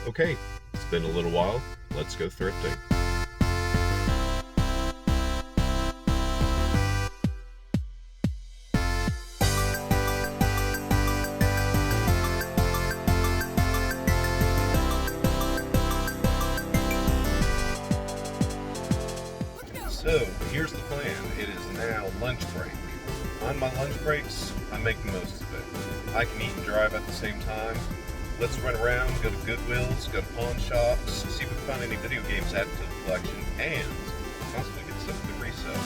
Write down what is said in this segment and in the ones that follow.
Okay, it's been a little while. Let's go thrifting. So, here's the plan. It is now lunch break. On my lunch breaks, I make the most of it. I can eat and drive at the same time. Let's run around, go to Goodwill's, go to pawn shops, see if we can find any video games added to the collection, and possibly get something to resell.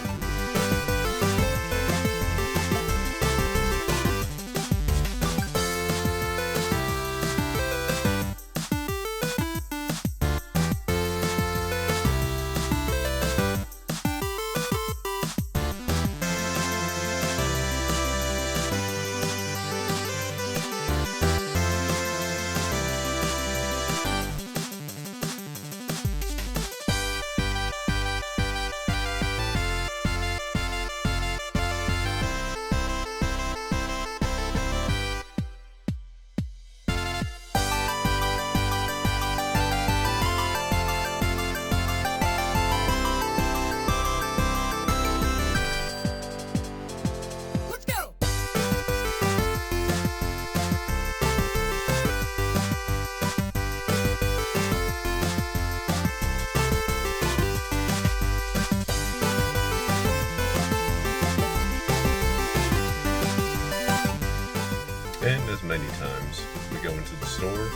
And as many times we go into the store,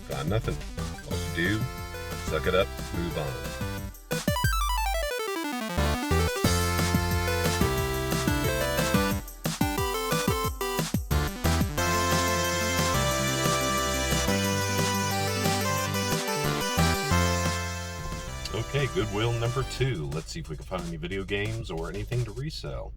find nothing. All you do, suck it up, move on. Okay, Goodwill number 2. Let's see if we can find any video games or anything to resell.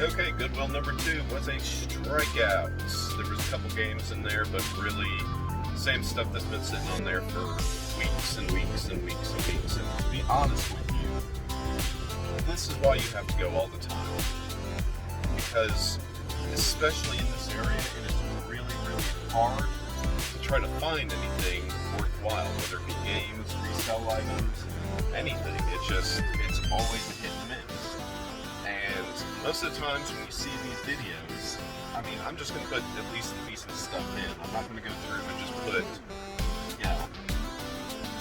Okay, Goodwill number 2 was a strikeout. There was a couple games in there, but really same stuff that's been sitting on there for weeks and weeks and weeks and weeks. And to be honest with you, this is why you have to go all the time. Because, especially in this area, it is really, really hard to try to find anything worthwhile, whether it be games, resale items, anything. It's always a hit and miss. And most of the times when you see these videos, I mean, I'm just going to put at least the decent stuff in. I'm not going to go through and just put,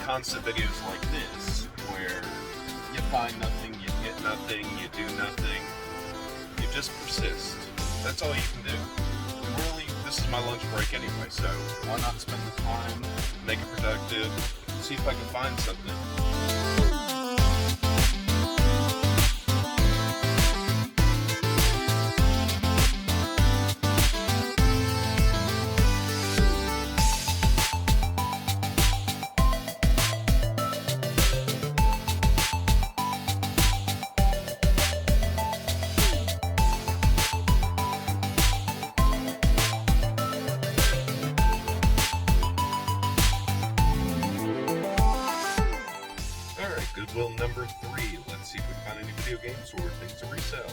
constant videos like this, where you find nothing, you get nothing, you do nothing. You just persist. That's all you can do. Really, this is my lunch break anyway, so why not spend the time, make it productive, see if I can find something. Goodwill number 3. Let's see if we can find any video games or things to resell.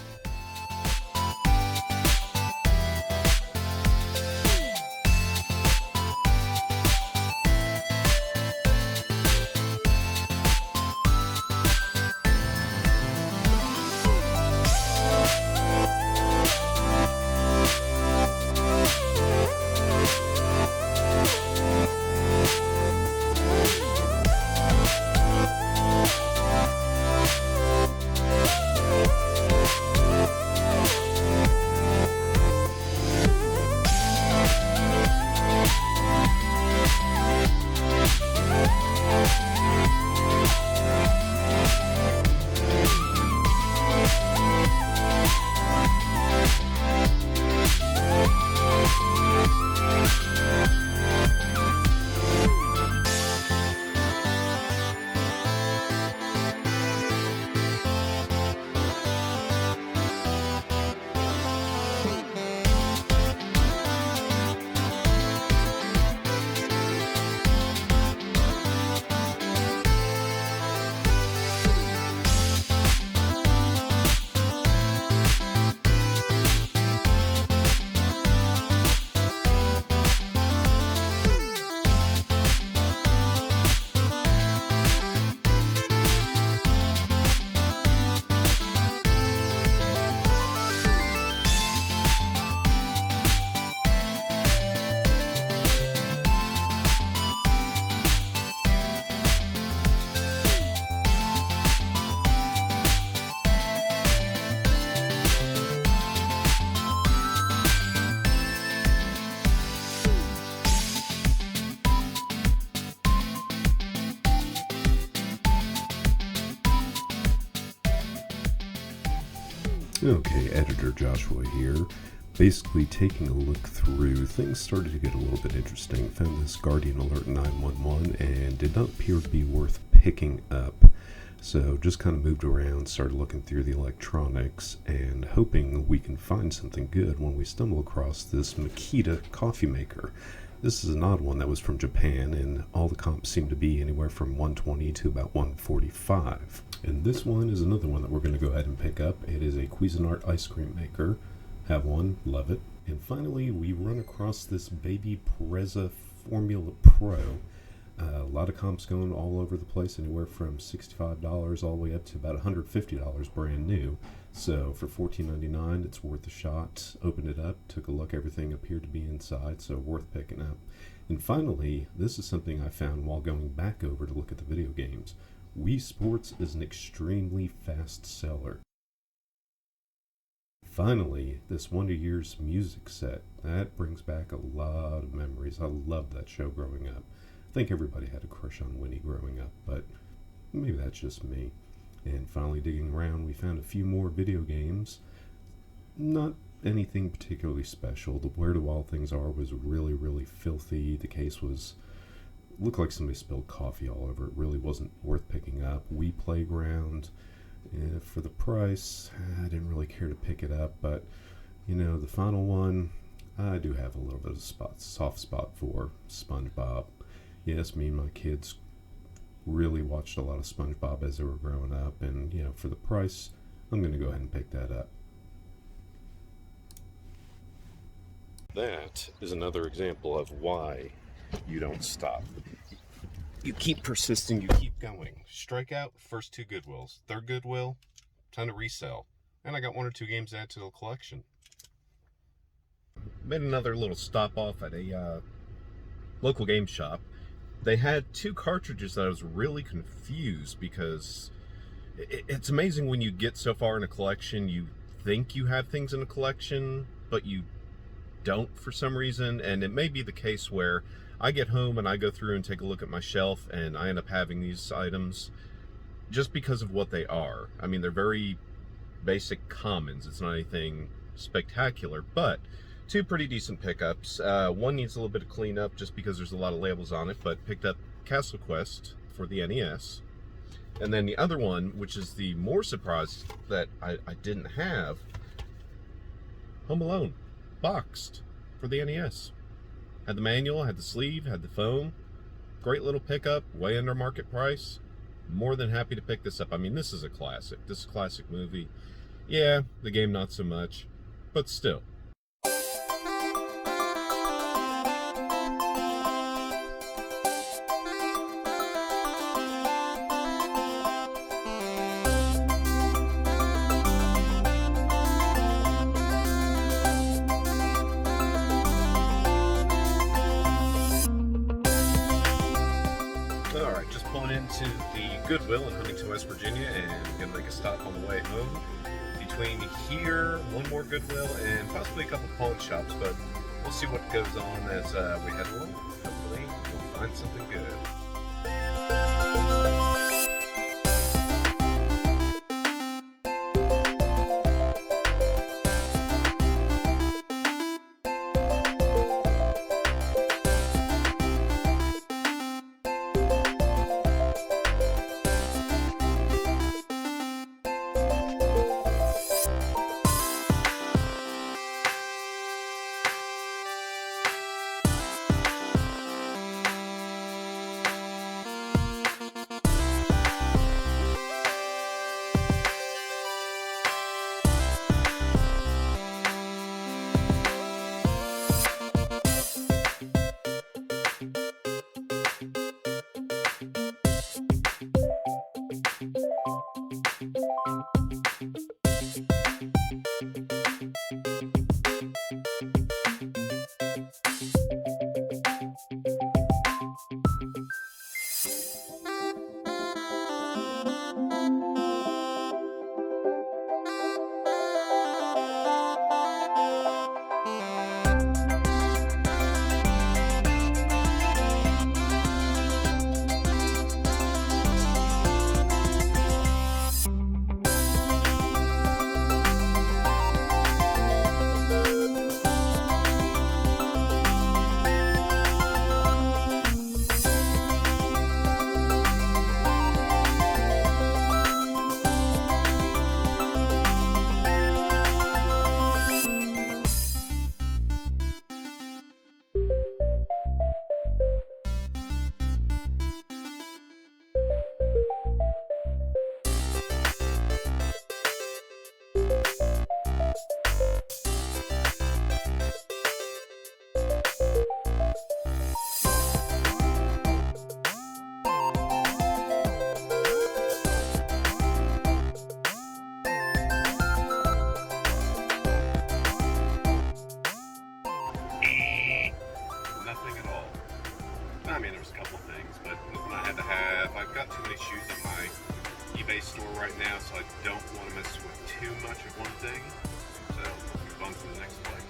Okay, Editor Joshua here. Basically taking a look through, things started to get a little bit interesting. Found this Guardian Alert 911 and did not appear to be worth picking up. So just kind of moved around, started looking through the electronics and hoping we can find something good when we stumble across this Makita coffee maker. This is an odd one that was from Japan, and all the comps seem to be anywhere from 120 to about 145. And this one is another one that we're going to go ahead and pick up. It is a Cuisinart ice cream maker. Have one, love it. And finally, we run across this Baby Preza Formula Pro. A lot of comps going all over the place, anywhere from $65 all the way up to about $150 brand new. So for $14.99, it's worth a shot. Opened it up, took a look, everything appeared to be inside, so worth picking up. And finally, this is something I found while going back over to look at the video games. Wii Sports is an extremely fast seller. Finally, this Wonder Years music set, that brings back a lot of memories. I loved that show growing up. I think everybody had a crush on Winnie growing up, but maybe that's just me. And finally digging around, we found a few more video games. Not anything particularly special. The Where Do All Things Are was really, really filthy. The case looked like somebody spilled coffee all over it. Really wasn't worth picking up. Wii Playground, for the price, I didn't really care to pick it up, but you know, the final one, I do have a little bit of soft spot for SpongeBob. Yes, me and my kids really watched a lot of SpongeBob as they were growing up, and you know, for the price, I'm going to go ahead and pick that up. That is another example of why you don't stop. You keep persisting, you keep going. Strikeout, first 2 Goodwills. Third Goodwill, ton to resell. And I got 1 or 2 games to add to the collection. Made another little stop off at a local game shop. They had 2 cartridges that I was really confused because it's amazing when you get so far in a collection, you think you have things in a collection, but you don't for some reason. And it may be the case where I get home and I go through and take a look at my shelf and I end up having these items just because of what they are. I mean, they're very basic commons. It's not anything spectacular, but 2 pretty decent pickups. One needs a little bit of cleanup just because there's a lot of labels on it, but picked up Castle Quest for the NES. And then the other one, which is the more surprise that I didn't have, Home Alone, boxed for the NES. Had the manual, had the sleeve, had the foam. Great little pickup, way under market price. more than happy to pick this up. I mean, this is a classic. This is a classic movie. Yeah, the game not so much, but still. Alright, just pulling into the Goodwill in Huntington, West Virginia, and gonna make a stop on the way home. Between here, one more Goodwill, and possibly a couple pawn shops, but we'll see what goes on as we head along. Hopefully, we'll find something good. Nothing at all. I mean, there's a couple of things, but nothing I had to have. I've got too many shoes in my eBay store right now, so I don't want to mess with too much of one thing. So let's move on to the next place.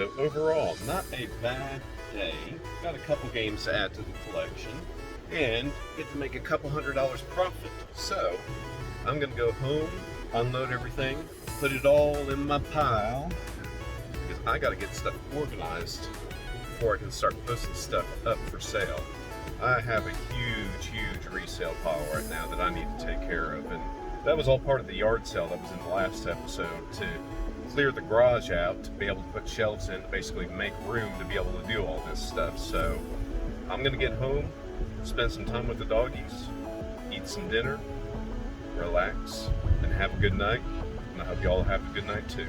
So overall, not a bad day. Got a couple games to add to the collection, and get to make a couple $100 profit. So I'm gonna go home, unload everything, put it all in my pile, because I gotta get stuff organized before I can start posting stuff up for sale. I have a huge resale pile right now that I need to take care of, and that was all part of the yard sale that was in the last episode, to clear the garage out to be able to put shelves in, to basically make room to be able to do all this stuff. So I'm gonna get home, spend some time with the doggies, eat some dinner, relax, and have a good night. And I hope y'all have a good night too.